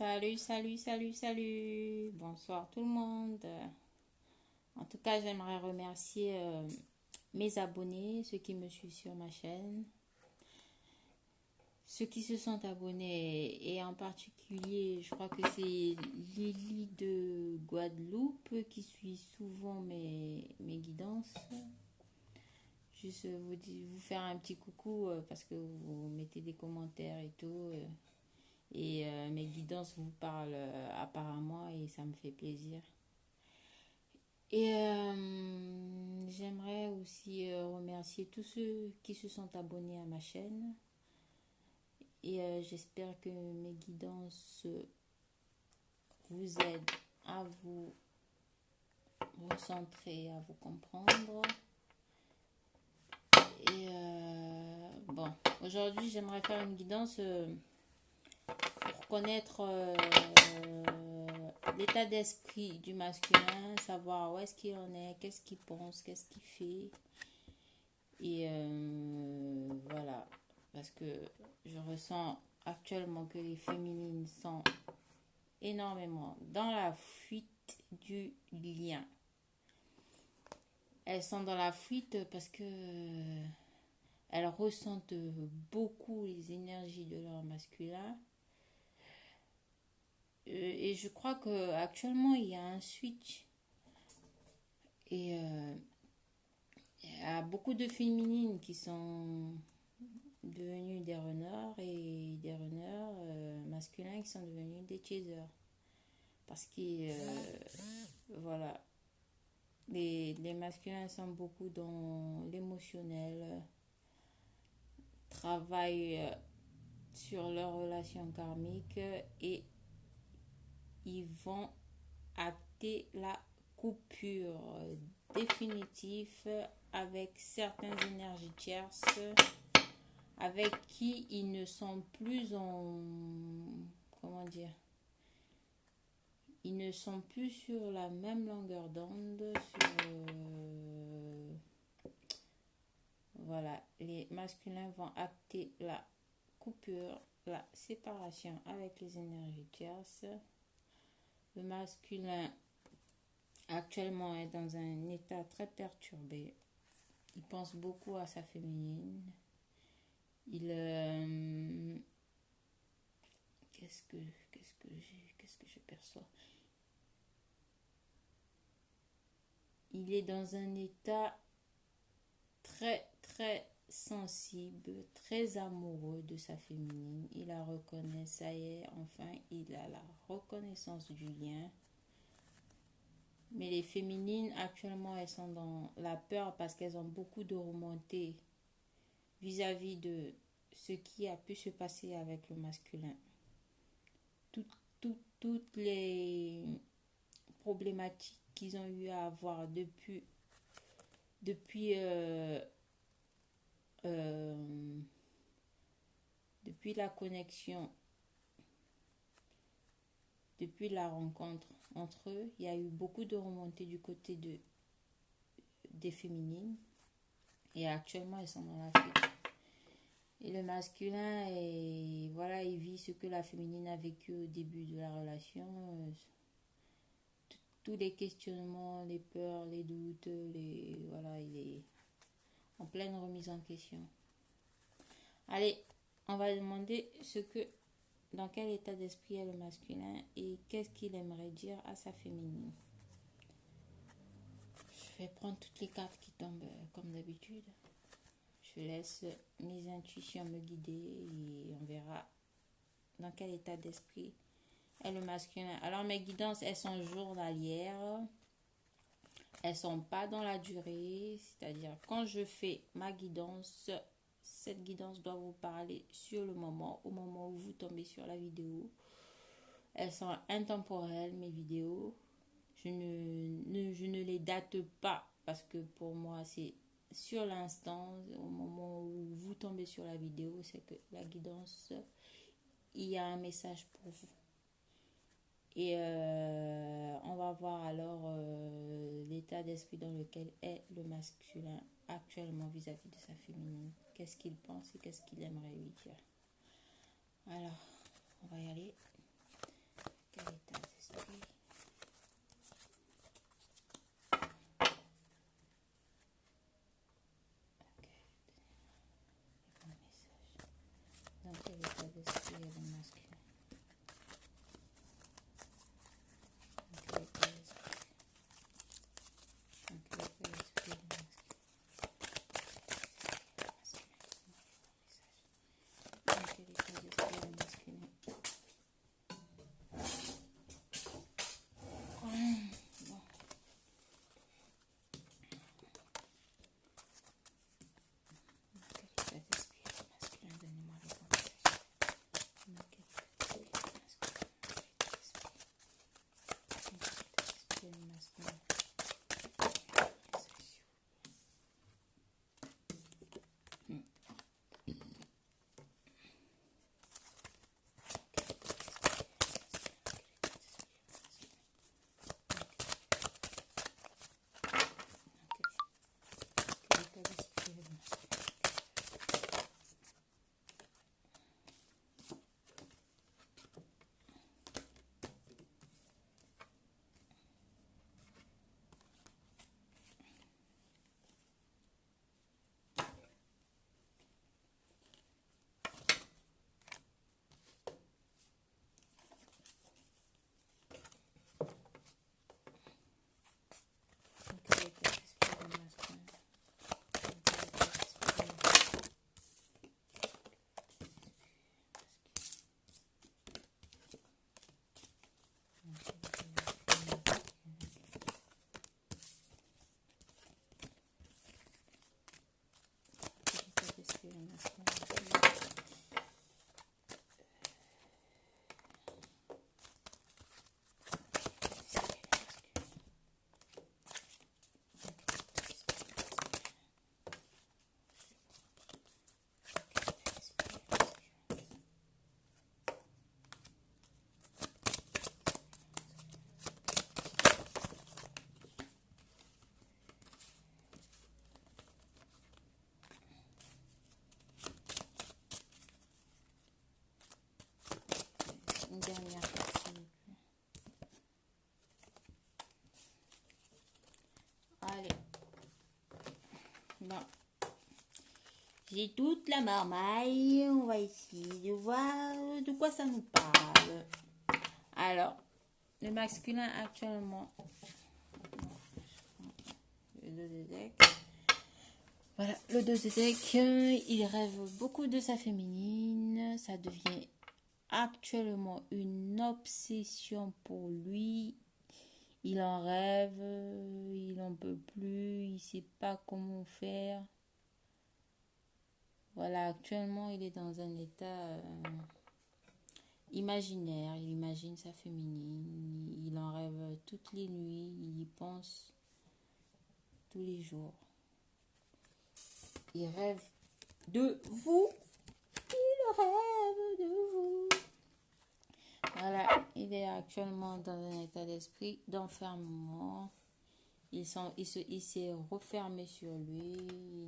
Salut, salut, salut, salut. Bonsoir tout le monde. En tout cas, j'aimerais remercier mes abonnés, ceux qui me suivent sur ma chaîne, ceux qui se sont abonnés et en particulier, je crois que c'est Lily de Guadeloupe qui suit souvent mes guidances. Juste vous faire un petit coucou parce que vous mettez des commentaires et tout. Mes guidances vous parlent apparemment et ça me fait plaisir. J'aimerais aussi remercier tous ceux qui se sont abonnés à ma chaîne. J'espère que mes guidances vous aident à vous recentrer, à vous comprendre. Aujourd'hui j'aimerais faire une guidance pour connaître l'état d'esprit du masculin, savoir où est-ce qu'il en est, qu'est-ce qu'il pense, qu'est-ce qu'il fait. Voilà, parce que je ressens actuellement que les féminines sont énormément dans la fuite du lien. Elles sont dans la fuite parce que elles ressentent beaucoup les énergies de leur masculin. Et je crois qu'actuellement, il y a un switch. Il y a beaucoup de féminines qui sont devenues des runners et des runners masculins qui sont devenus des chasers. Parce que, voilà, les masculins sont beaucoup dans l'émotionnel, travaillent sur leur relation karmique et ils vont acter la coupure définitive avec certaines énergies tierces avec qui ils ne sont plus en... Comment dire? Ils ne sont plus sur la même longueur d'onde. Voilà, les masculins vont acter la coupure, la séparation avec les énergies tierces. Le masculin actuellement est dans un état très perturbé. Il pense beaucoup à sa féminine. Qu'est-ce que je perçois? Il est dans un état très très sensible, très amoureux de sa féminine. Il la reconnaît, ça y est, enfin, il a la reconnaissance du lien. Mais les féminines, actuellement, elles sont dans la peur parce qu'elles ont beaucoup de remontées vis-à-vis de ce qui a pu se passer avec le masculin. Toutes les problématiques qu'ils ont eu à avoir depuis la connexion, depuis la rencontre entre eux, il y a eu beaucoup de remontées du côté des féminines. Et actuellement, elles sont dans la fuite. Et le masculin, voilà, il vit ce que la féminine a vécu au début de la relation. Tous les questionnements, les peurs, les doutes, voilà, il est en pleine remise en question. Allez, on va demander dans quel état d'esprit est le masculin et qu'est-ce qu'il aimerait dire à sa féminine. Je vais prendre toutes les cartes qui tombent comme d'habitude. Je laisse mes intuitions me guider et on verra dans quel état d'esprit est le masculin. Alors mes guidances, elles sont journalières. Elles sont pas dans la durée. C'est-à-dire quand je fais ma guidance, cette guidance doit vous parler sur le moment, au moment où vous tombez sur la vidéo. Elles sont intemporelles, mes vidéos. Je ne les date pas parce que pour moi, c'est sur l'instant, au moment où vous tombez sur la vidéo, c'est que la guidance, il y a un message pour vous. Et on va voir alors l'état d'esprit dans lequel est le masculin actuellement vis-à-vis de sa féminine. Qu'est-ce qu'il pense et qu'est-ce qu'il aimerait lui dire. Alors, on va y aller. une dernière carte, s'il vous plaît. Allez. Bon. J'ai toute la marmaille. On va essayer de voir de quoi ça nous parle. Alors, le masculin actuellement. Le 2 de deck. Voilà, le 2 de deck. Il rêve beaucoup de sa féminine. Ça devient actuellement une obsession pour lui. Il en rêve, il n'en peut plus, il ne sait pas comment faire. Voilà, actuellement, il est dans un état imaginaire. Il imagine sa féminine, il en rêve toutes les nuits, il y pense tous les jours. Il rêve de vous, il rêve de vous. Voilà, il est actuellement dans un état d'esprit d'enfermement. Il s'est refermé sur lui.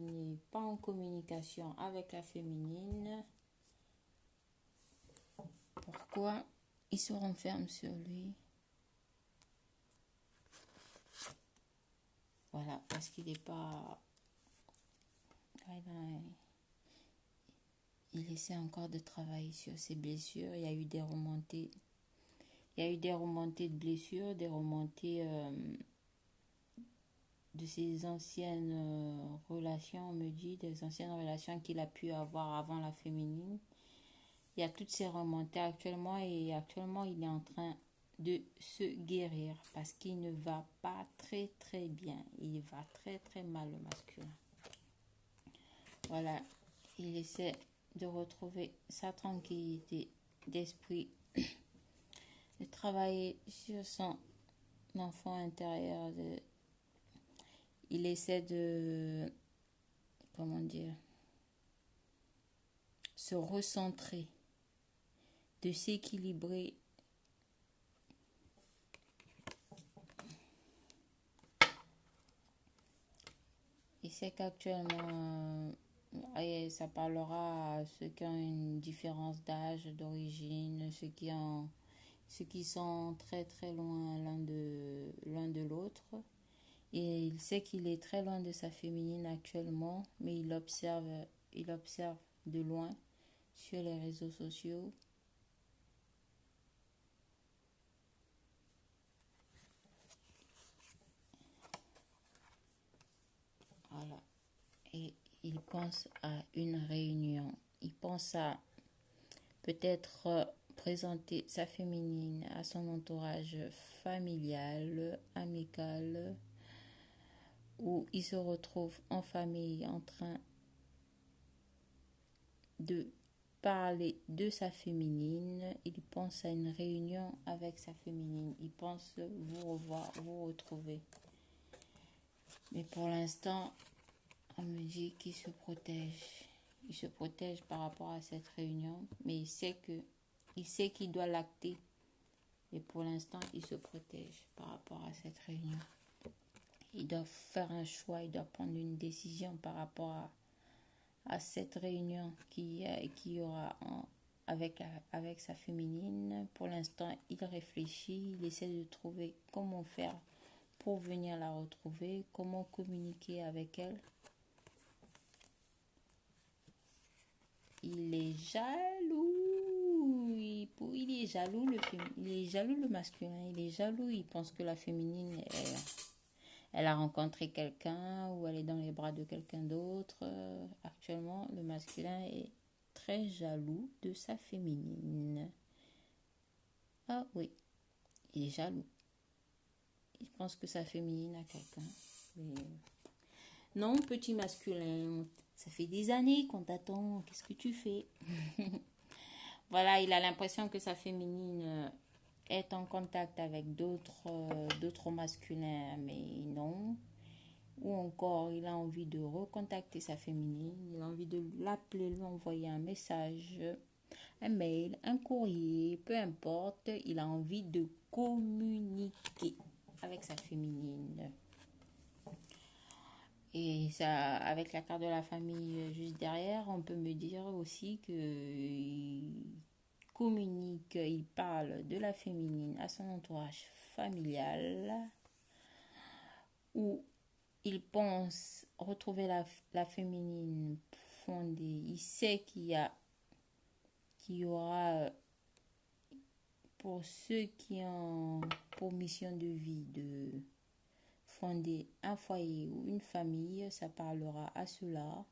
Il n'est pas en communication avec la féminine. Pourquoi il se renferme sur lui? Voilà, parce qu'il n'est pas... Il essaie encore de travailler sur ses blessures. Il y a eu des remontées. Il y a eu des remontées de blessures, des remontées de ses anciennes relations, on me dit, des anciennes relations qu'il a pu avoir avant la féminine. Il y a toutes ces remontées actuellement et actuellement il est en train de se guérir parce qu'il ne va pas très très bien. Il va très très mal le masculin. Voilà, il essaie de retrouver sa tranquillité d'esprit, de travailler sur son enfant intérieur. Il essaie de, comment dire, se recentrer, de s'équilibrer. Il sait qu'actuellement, ça parlera à ceux qui ont une différence d'âge, d'origine, ceux qui sont très très loin l'un de l'autre. Et il sait qu'il est très loin de sa féminine actuellement, mais il observe de loin sur les réseaux sociaux. Voilà. Et il pense à une réunion. Il pense à peut-être présenter sa féminine à son entourage familial, amical, où il se retrouve en famille en train de parler de sa féminine. Il pense à une réunion avec sa féminine. Il pense vous revoir, vous retrouver. Mais pour l'instant, on me dit qu'il se protège. Il se protège par rapport à cette réunion, mais il sait qu'il doit l'acter. Et pour l'instant, il se protège par rapport à cette réunion. Il doit faire un choix, il doit prendre une décision par rapport à cette réunion qui y aura avec sa féminine. Pour l'instant, il réfléchit, il essaie de trouver comment faire pour venir la retrouver, comment communiquer avec elle. Il est jaloux. Il est jaloux le masculin. Il est jaloux. Il pense que la féminine, elle a rencontré quelqu'un ou elle est dans les bras de quelqu'un d'autre. Actuellement, le masculin est très jaloux de sa féminine. Ah oui, il est jaloux. Il pense que sa féminine a quelqu'un. Mais... Non, petit masculin, ça fait des années qu'on t'attend. Qu'est-ce que tu fais? Voilà, il a l'impression que sa féminine est en contact avec d'autres masculins, mais non. Ou encore, il a envie de recontacter sa féminine. Il a envie de l'appeler, lui envoyer un message, un mail, un courrier, peu importe. Il a envie de communiquer avec sa féminine. Et ça, avec la carte de la famille juste derrière, on peut me dire aussi que communique, il parle de la féminine à son entourage familial, où il pense retrouver la féminine fondée. Il sait qu'il y aura, pour ceux qui ont pour mission de vie de fonder un foyer ou une famille, ça parlera à cela.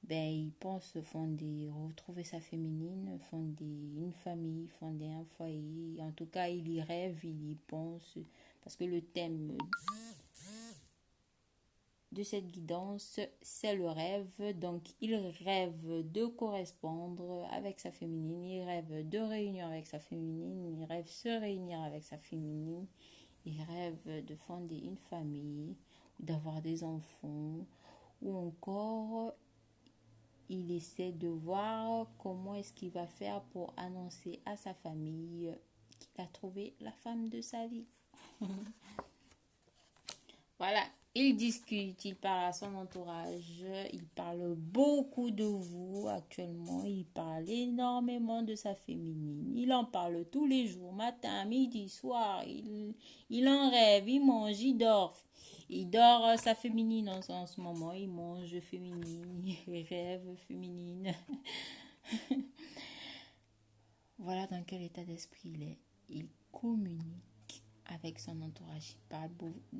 Ben, il pense fonder, retrouver sa féminine, fonder une famille, fonder un foyer. En tout cas, il y rêve, il y pense. Parce que le thème de cette guidance, c'est le rêve. Donc, il rêve de correspondre avec sa féminine. Il rêve de réunir avec sa féminine. Il rêve de se réunir avec sa féminine. Il rêve de fonder une famille, d'avoir des enfants. Ou encore, il essaie de voir comment est-ce qu'il va faire pour annoncer à sa famille qu'il a trouvé la femme de sa vie. Voilà, il discute, il parle à son entourage, il parle beaucoup de vous actuellement, il parle énormément de sa féminine, il en parle tous les jours, matin, midi, soir, il en rêve, il mange, il dort. Il dort sa féminine en ce moment, il mange féminine, il rêve féminine. Voilà dans quel état d'esprit il est. Il communique avec son entourage.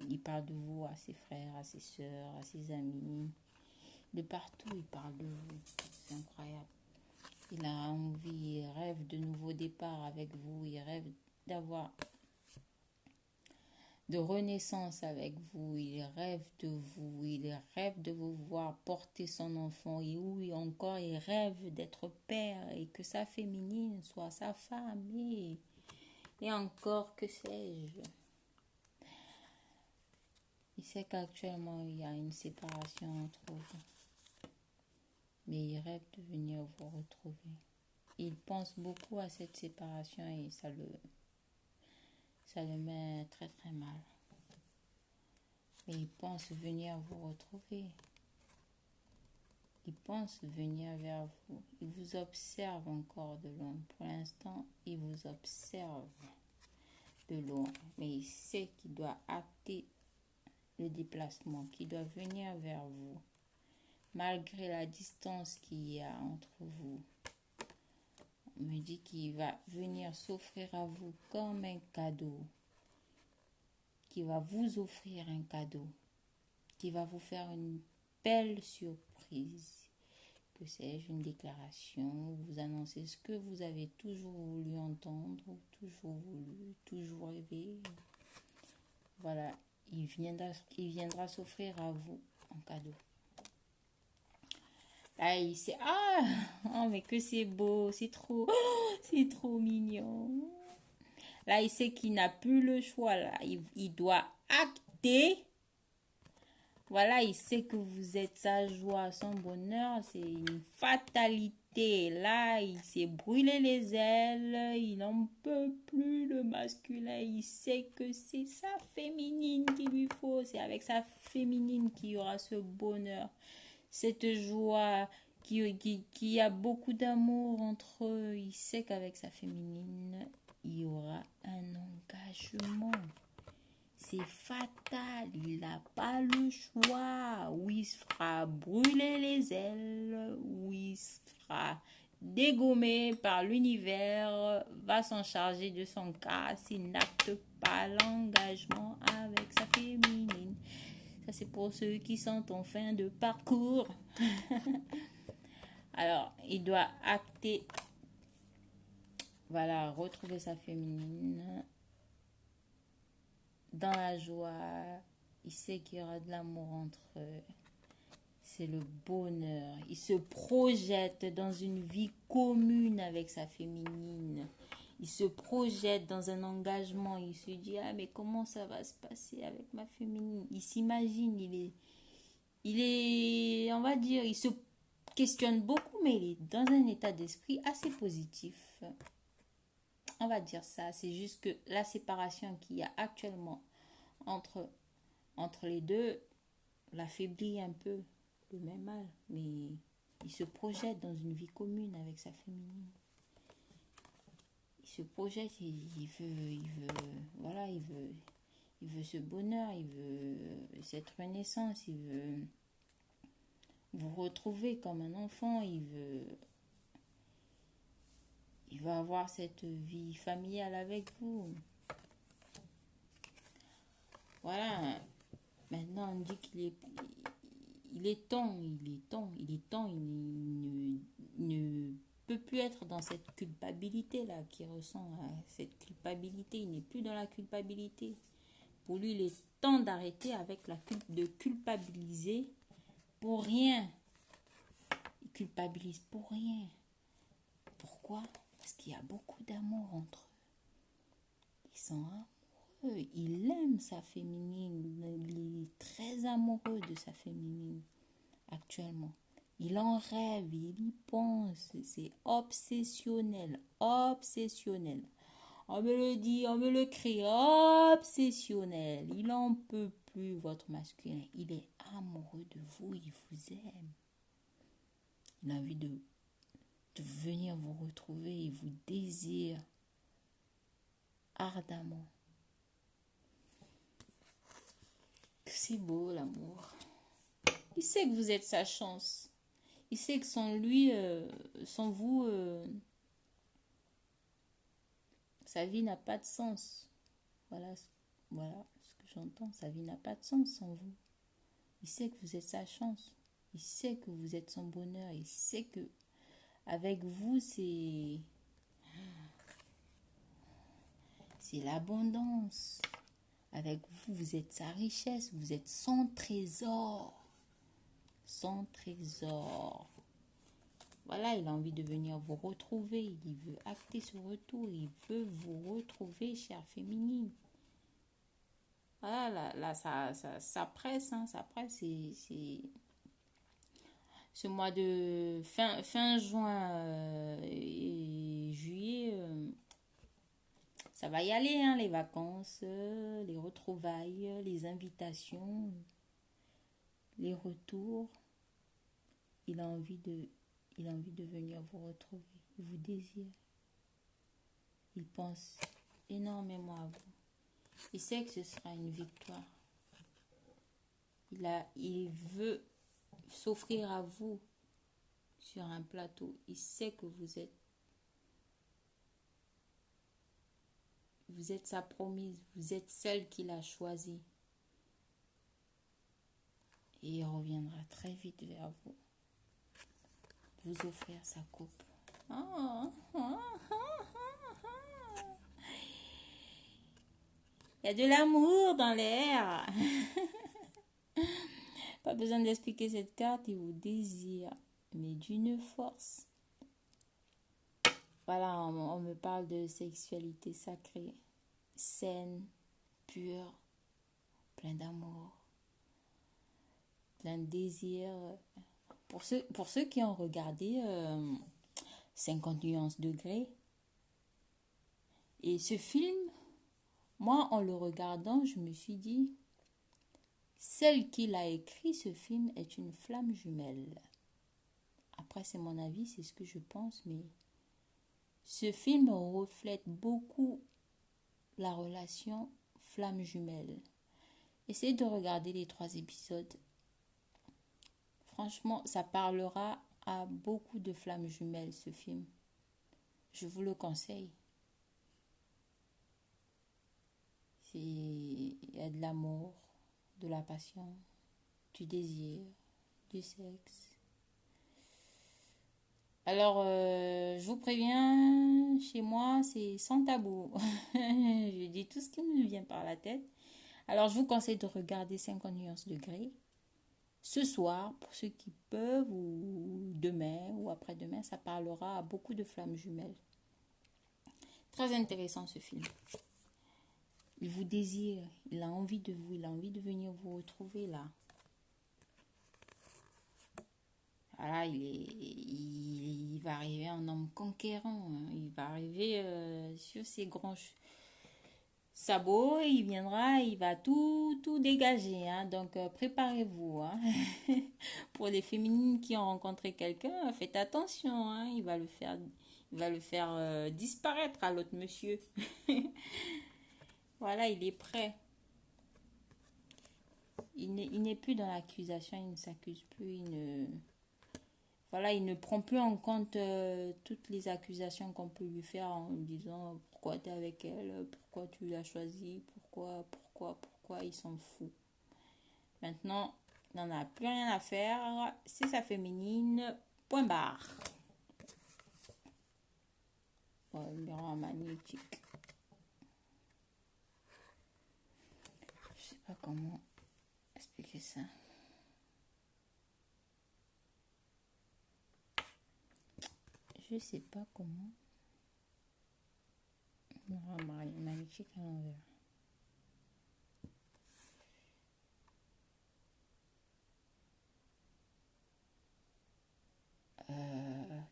Il parle de vous à ses frères, à ses soeurs, à ses amis. De partout, il parle de vous. C'est incroyable. Il a envie, il rêve de nouveaux départs avec vous. Il rêve d'avoir de renaissance avec vous, il rêve de vous, il rêve de vous voir porter son enfant, et oui, encore, il rêve d'être père et que sa féminine soit sa femme, et encore, que sais-je. Il sait qu'actuellement, il y a une séparation entre vous, mais il rêve de venir vous retrouver. Il pense beaucoup à cette séparation et ça le met très très mal. Mais il pense venir vous retrouver. Il pense venir vers vous. Il vous observe encore de loin. Pour l'instant, il vous observe de loin. Mais il sait qu'il doit acter le déplacement, qu'il doit venir vers vous. Malgré la distance qu'il y a entre vous. On me dit qu'il va venir s'offrir à vous comme un cadeau. Qu'il va vous offrir un cadeau. Qu'il va vous faire une belle surprise. Que sais-je, une déclaration, vous annoncez ce que vous avez toujours voulu entendre, toujours voulu, toujours rêvé. Voilà, il viendra s'offrir à vous en cadeau. Là, il sait, oh, mais que c'est beau, c'est trop mignon. Là, il sait qu'il n'a plus le choix, là, il doit acter. Voilà, il sait que vous êtes sa joie, son bonheur, c'est une fatalité. Là, il s'est brûlé les ailes, il n'en peut plus le masculin. Il sait que c'est sa féminine qu'il lui faut. C'est avec sa féminine qu'il y aura ce bonheur, cette joie, qui a beaucoup d'amour entre eux. Il sait qu'avec sa féminine, il y aura un engagement. C'est fatal, il n'a pas le choix. Ou il se fera brûler les ailes, ou il se fera dégommer par l'univers, va s'en charger de son cas s'il n'acte pas l'engagement avec sa féminine. Ça, c'est pour ceux qui sont en fin de parcours. Alors, il doit acter, voilà, retrouver sa féminine. Dans la joie, il sait qu'il y aura de l'amour entre eux. C'est le bonheur. Il se projette dans une vie commune avec sa féminine. Il se projette dans un engagement. Il se dit, mais comment ça va se passer avec ma féminine? Il s'imagine, on va dire, il se questionne beaucoup, mais il est dans un état d'esprit assez positif. On va dire ça, c'est juste que la séparation qu'il y a actuellement entre les deux l'affaiblit un peu, le même mal, mais il se projette dans une vie commune avec sa féminine. se projette, voilà, il veut ce bonheur, il veut cette renaissance, il veut vous retrouver comme un enfant, il veut avoir cette vie familiale avec vous. Voilà. Maintenant, on dit il est temps, il ne peut plus être dans cette culpabilité-là qu'il ressent. Cette culpabilité, il n'est plus dans la culpabilité. Pour lui, il est temps d'arrêter avec de culpabiliser pour rien. Il culpabilise pour rien. Pourquoi? Parce qu'il y a beaucoup d'amour entre eux. Ils sont amoureux. Il aime sa féminine. Il est très amoureux de sa féminine actuellement. Il en rêve, il y pense. C'est obsessionnel. Obsessionnel. On me le dit, on me le crie. Obsessionnel. Il n'en peut plus, votre masculin. Il est amoureux de vous. Il vous aime. Il a envie de venir vous retrouver. Il vous désire ardemment. C'est beau l'amour. Il sait que vous êtes sa chance. Il sait que sans lui, sans vous, sa vie n'a pas de sens. Voilà ce que j'entends. Sa vie n'a pas de sens sans vous. Il sait que vous êtes sa chance. Il sait que vous êtes son bonheur. Il sait que avec vous, c'est l'abondance. Avec vous, vous êtes sa richesse. Vous êtes son trésor. Son trésor. Voilà, il a envie de venir vous retrouver. Il veut acter ce retour. Il veut vous retrouver, chère féminine. Voilà, là ça presse. Hein, ça presse. C'est ce mois de fin juin et juillet. Ça va y aller, hein, les vacances, les retrouvailles, les invitations, les retours. Il a envie de venir vous retrouver. Il vous désire. Il pense énormément à vous. Il sait que ce sera une victoire. Il veut s'offrir à vous sur un plateau. Il sait que vous êtes sa promise. Vous êtes celle qu'il a choisie. Et il reviendra très vite vers vous. Vous offrir sa coupe. Il y a de l'amour dans l'air. Pas besoin d'expliquer cette carte, il vous désire, mais d'une force. Voilà, on me parle de sexualité sacrée, saine, pure, plein d'amour, plein de désir. Pour ceux qui ont regardé 50 nuances de Grey, et ce film, moi en le regardant, je me suis dit, celle qui l'a écrit ce film est une flamme jumelle. Après, c'est mon avis, c'est ce que je pense, mais ce film reflète beaucoup la relation flamme jumelle. Essayez de regarder les 3 épisodes. Franchement, ça parlera à beaucoup de flammes jumelles, ce film. Je vous le conseille. Il y a de l'amour, de la passion, du désir, du sexe. Alors, je vous préviens, chez moi, c'est sans tabou. Je dis tout ce qui me vient par la tête. Alors, je vous conseille de regarder 50 nuances de Grey. Ce soir, pour ceux qui peuvent, ou demain, ou après-demain, ça parlera à beaucoup de flammes jumelles. Très intéressant ce film. Il vous désire, il a envie de vous, il a envie de venir vous retrouver là. Voilà, il va arriver en homme conquérant. Hein. Il va arriver sur ses grands sabots. Il viendra, il va tout dégager. Hein. Donc, préparez-vous. Hein. Pour les féminines qui ont rencontré quelqu'un, faites attention. Hein. Il Il va le faire disparaître à l'autre monsieur. Voilà, il est prêt. Il n'est plus dans l'accusation, il ne s'accuse plus, voilà, il ne prend plus en compte toutes les accusations qu'on peut lui faire en lui disant pourquoi tu es avec elle, pourquoi tu l'as choisi, pourquoi, il s'en fout. Maintenant, il n'en a plus rien à faire, c'est sa féminine, point barre. Ouais, miroir magnétique. Je sais pas comment expliquer ça. Je sais pas comment. Miroir magnétique à l'envers.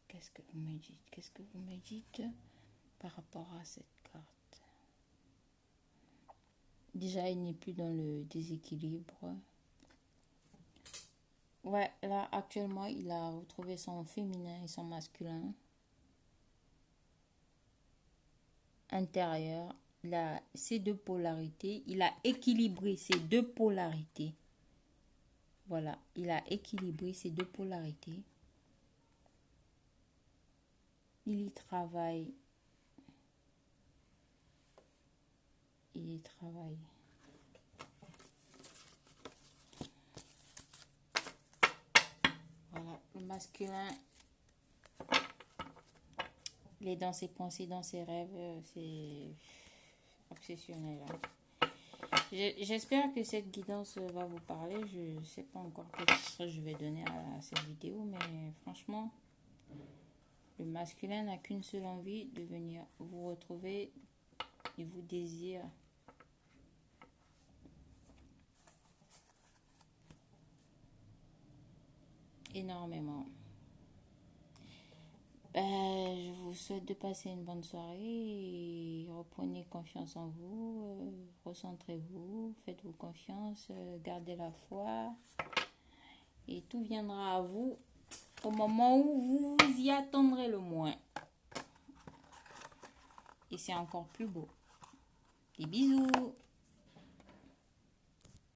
Qu'est-ce que vous me dites par rapport à cette carte? Déjà, il n'est plus dans le déséquilibre. Ouais, là, actuellement, il a retrouvé son féminin et son masculin intérieur. Il a ces deux polarités. Il a équilibré ces deux polarités. Voilà, il a équilibré ces deux polarités. Il y travaille. Il y travaille. Voilà, le masculin, il est dans ses pensées, dans ses rêves, c'est obsessionnel. J'espère que cette guidance va vous parler. Je ne sais pas encore quel titre je vais donner à cette vidéo, mais franchement, le masculin n'a qu'une seule envie, de venir vous retrouver. Il vous désire. Énormément. Je vous souhaite de passer une bonne soirée. Et reprenez confiance en vous. Recentrez-vous. Faites-vous confiance. Gardez la foi. Et tout viendra à vous au moment où vous y attendrez le moins. Et c'est encore plus beau. Des bisous.